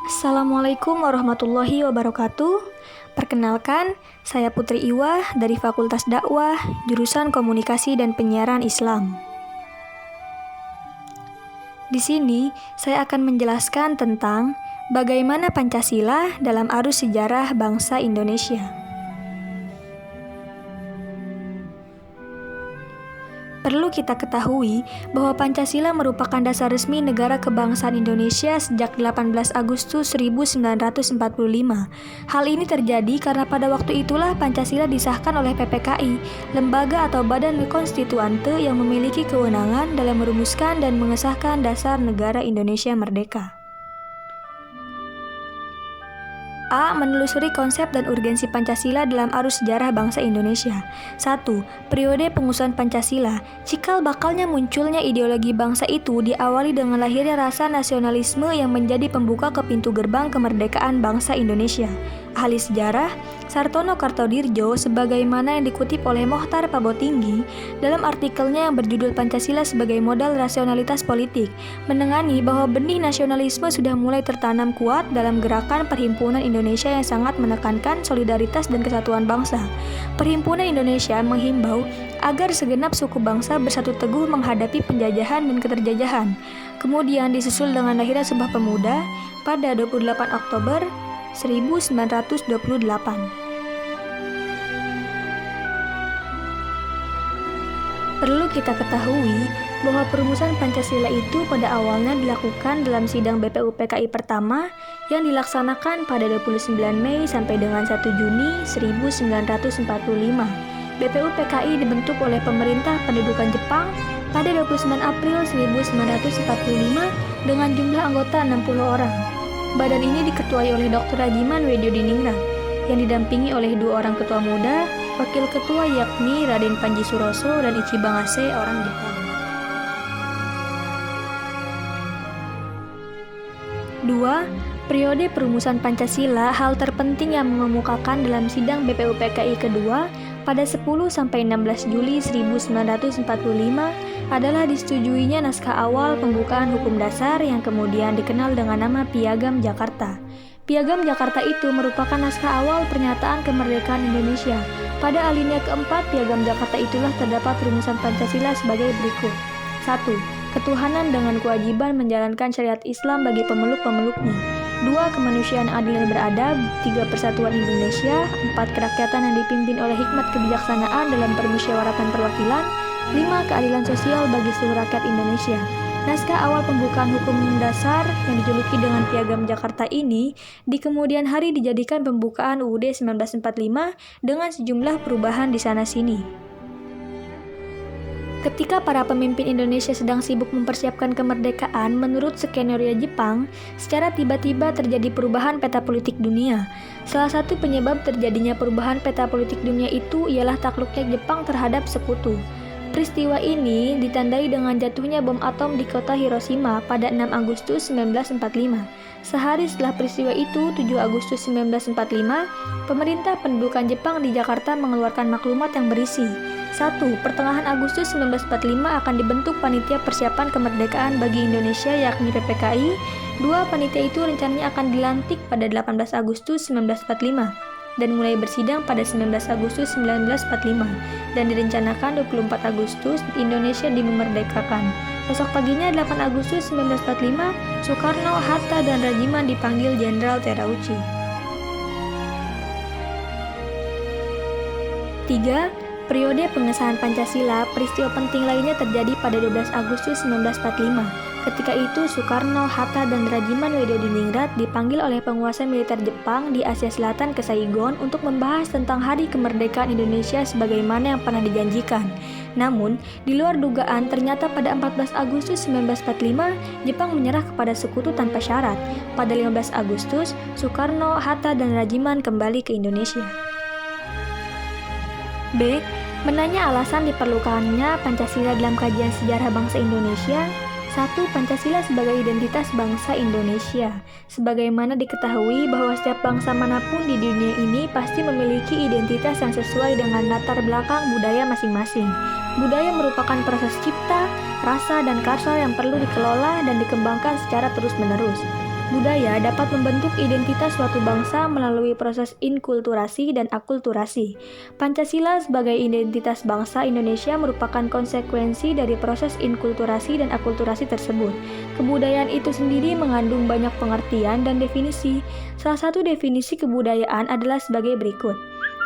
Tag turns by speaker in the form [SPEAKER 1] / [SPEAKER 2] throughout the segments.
[SPEAKER 1] Assalamualaikum warahmatullahi wabarakatuh. Perkenalkan, saya Putri Iwah dari Fakultas Dakwah, jurusan Komunikasi dan Penyiaran Islam. Di sini, saya akan menjelaskan tentang bagaimana Pancasila dalam arus sejarah bangsa Indonesia. Perlu kita ketahui bahwa Pancasila merupakan dasar resmi negara kebangsaan Indonesia sejak 18 Agustus 1945. Hal ini terjadi karena pada waktu itulah Pancasila disahkan oleh PPKI, lembaga atau badan konstituante yang memiliki kewenangan dalam merumuskan dan mengesahkan dasar negara Indonesia merdeka. A. Menelusuri konsep dan urgensi Pancasila dalam arus sejarah bangsa Indonesia. 1. Periode pengusuhan Pancasila. Cikal bakalnya munculnya ideologi bangsa itu diawali dengan lahirnya rasa nasionalisme yang menjadi pembuka ke pintu gerbang kemerdekaan bangsa Indonesia. Ahli sejarah Sartono Kartodirjo sebagaimana yang dikutip oleh Mohtar Pabotinggi dalam artikelnya yang berjudul Pancasila sebagai Modal Rasionalitas Politik, menengani bahwa benih nasionalisme sudah mulai tertanam kuat dalam gerakan Perhimpunan Indonesia yang sangat menekankan solidaritas dan kesatuan bangsa. Perhimpunan Indonesia menghimbau agar segenap suku bangsa bersatu teguh menghadapi penjajahan dan keterjajahan. Kemudian disusul dengan lahirnya Sumpah Pemuda pada 28 Oktober 1928. Perlu kita ketahui bahwa perumusan Pancasila itu pada awalnya dilakukan dalam sidang BPUPKI pertama yang dilaksanakan pada 29 Mei sampai dengan 1 Juni 1945. BPUPKI dibentuk oleh pemerintah pendudukan Jepang pada 29 April 1945 dengan jumlah anggota 60 orang. Badan ini diketuai oleh Dr. Rajiman Weddiodiningrat yang didampingi oleh 2 orang ketua muda, wakil ketua yakni Raden Panji Suroso dan Ichi Bangase orang Jepang. 2. Periode perumusan Pancasila. Hal terpenting yang mengemukakan dalam sidang BPUPKI kedua pada 10-16 Juli 1945 adalah disetujuinya naskah awal pembukaan hukum dasar yang kemudian dikenal dengan nama Piagam Jakarta. Piagam Jakarta itu merupakan naskah awal pernyataan kemerdekaan Indonesia. Pada alinea keempat Piagam Jakarta itulah terdapat rumusan Pancasila sebagai berikut. 1. Ketuhanan dengan kewajiban menjalankan syariat Islam bagi pemeluk-pemeluknya. 2. Kemanusiaan adil dan beradab. 3. Persatuan Indonesia. 4. Kerakyatan yang dipimpin oleh hikmat kebijaksanaan dalam permusyawaratan perwakilan. 5. Keadilan sosial bagi seluruh rakyat Indonesia. Naskah awal pembukaan hukum dasar yang dijuluki dengan Piagam Jakarta ini di kemudian hari dijadikan pembukaan UUD 1945 dengan sejumlah perubahan di sana-sini. Ketika para pemimpin Indonesia sedang sibuk mempersiapkan kemerdekaan menurut skenario Jepang, secara tiba-tiba terjadi perubahan peta politik dunia. Salah satu penyebab terjadinya perubahan peta politik dunia itu ialah takluknya Jepang terhadap sekutu. Peristiwa ini ditandai dengan jatuhnya bom atom di kota Hiroshima pada 6 Agustus 1945. Sehari setelah peristiwa itu, 7 Agustus 1945, pemerintah pendudukan Jepang di Jakarta mengeluarkan maklumat yang berisi 1. Pertengahan Agustus 1945 akan dibentuk Panitia Persiapan Kemerdekaan bagi Indonesia yakni PPKI. 2. Panitia itu rencananya akan dilantik pada 18 Agustus 1945 dan mulai bersidang pada 19 Agustus 1945 dan direncanakan 24 Agustus Indonesia dimerdekakan. Besok paginya 8 Agustus 1945, Soekarno, Hatta, dan Rajiman dipanggil Jenderal Terauchi. 3. Periode pengesahan Pancasila. Peristiwa penting lainnya terjadi pada 12 Agustus 1945. Ketika itu, Soekarno, Hatta, dan Rajiman Weddiodiningrat dipanggil oleh penguasa militer Jepang di Asia Selatan ke Saigon untuk membahas tentang hari kemerdekaan Indonesia sebagaimana yang pernah dijanjikan. Namun, di luar dugaan, ternyata pada 14 Agustus 1945, Jepang menyerah kepada sekutu tanpa syarat. Pada 15 Agustus, Soekarno, Hatta, dan Rajiman kembali ke Indonesia. B. Menanya alasan diperlukannya Pancasila dalam kajian sejarah bangsa Indonesia. 1. Pancasila sebagai identitas bangsa Indonesia. Sebagaimana diketahui bahwa setiap bangsa manapun di dunia ini pasti memiliki identitas yang sesuai dengan latar belakang budaya masing-masing. Budaya merupakan proses cipta, rasa, dan karsa yang perlu dikelola dan dikembangkan secara terus-menerus. Budaya dapat membentuk identitas suatu bangsa melalui proses inkulturasi dan akulturasi. Pancasila sebagai identitas bangsa Indonesia merupakan konsekuensi dari proses inkulturasi dan akulturasi tersebut. Kebudayaan itu sendiri mengandung banyak pengertian dan definisi. Salah satu definisi kebudayaan adalah sebagai berikut.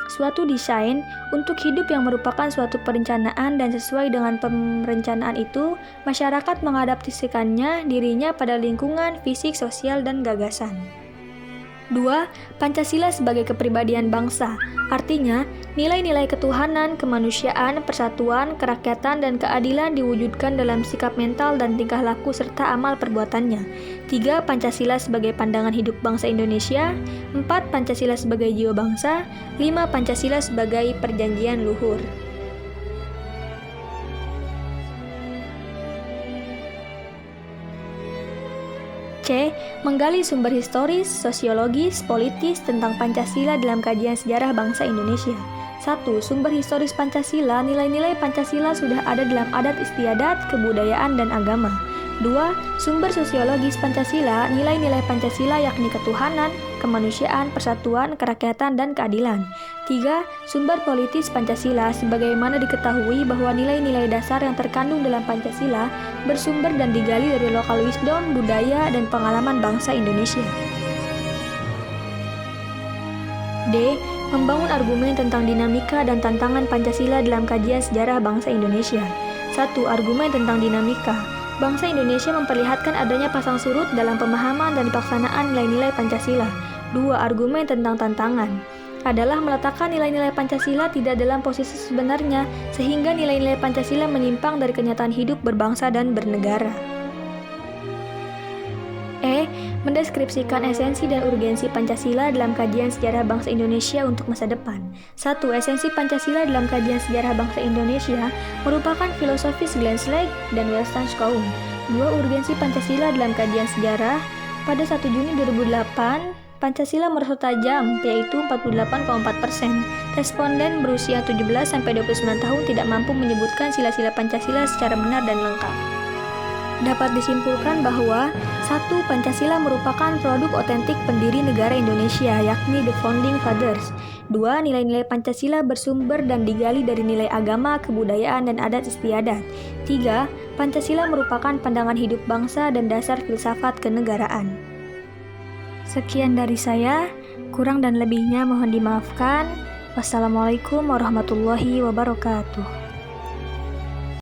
[SPEAKER 1] Suatu desain untuk hidup yang merupakan suatu perencanaan dan sesuai dengan perencanaan itu, masyarakat mengadaptasikannya dirinya pada lingkungan, fisik, sosial, dan gagasan. 2. Pancasila sebagai kepribadian bangsa. Artinya, nilai-nilai ketuhanan, kemanusiaan, persatuan, kerakyatan, dan keadilan diwujudkan dalam sikap mental dan tingkah laku serta amal perbuatannya. 3. Pancasila sebagai pandangan hidup bangsa Indonesia. 4. Pancasila sebagai jiwa bangsa. 5. Pancasila sebagai perjanjian luhur. C. Menggali sumber historis, sosiologis, politis tentang Pancasila dalam kajian sejarah bangsa Indonesia. 1. Sumber historis Pancasila. Nilai-nilai Pancasila sudah ada dalam adat istiadat, kebudayaan, dan agama. 2. Sumber sosiologis Pancasila. Nilai-nilai Pancasila yakni ketuhanan, kemanusiaan, persatuan, kerakyatan, dan keadilan. 3. Sumber politis Pancasila. Sebagaimana diketahui bahwa nilai-nilai dasar yang terkandung dalam Pancasila bersumber dan digali dari lokal wisdom, budaya, dan pengalaman bangsa Indonesia. D. Membangun argumen tentang dinamika dan tantangan Pancasila dalam kajian sejarah bangsa Indonesia. 1. Argumen tentang dinamika. Bangsa Indonesia memperlihatkan adanya pasang surut dalam pemahaman dan pelaksanaan nilai-nilai Pancasila. 2. Argumen tentang tantangan adalah meletakkan nilai-nilai Pancasila tidak dalam posisi sebenarnya, sehingga nilai-nilai Pancasila menyimpang dari kenyataan hidup berbangsa dan bernegara. E. Mendeskripsikan esensi dan urgensi Pancasila dalam kajian sejarah bangsa Indonesia untuk masa depan. 1. Esensi Pancasila dalam kajian sejarah bangsa Indonesia merupakan filosofis Glenn Slake dan Welstanschauung. 2. Urgensi Pancasila dalam kajian sejarah. Pada 1 Juni 2008, Pancasila merosot tajam, yaitu 48,4%. Responden berusia 17-29 tahun tidak mampu menyebutkan sila-sila Pancasila secara benar dan lengkap. Dapat disimpulkan bahwa 1. Pancasila merupakan produk otentik pendiri negara Indonesia, yakni The Founding Fathers. 2. Nilai-nilai Pancasila bersumber dan digali dari nilai agama, kebudayaan, dan adat istiadat. 3. Pancasila merupakan pandangan hidup bangsa dan dasar filsafat kenegaraan. Sekian dari saya, kurang dan lebihnya mohon dimaafkan. Wassalamualaikum warahmatullahi wabarakatuh.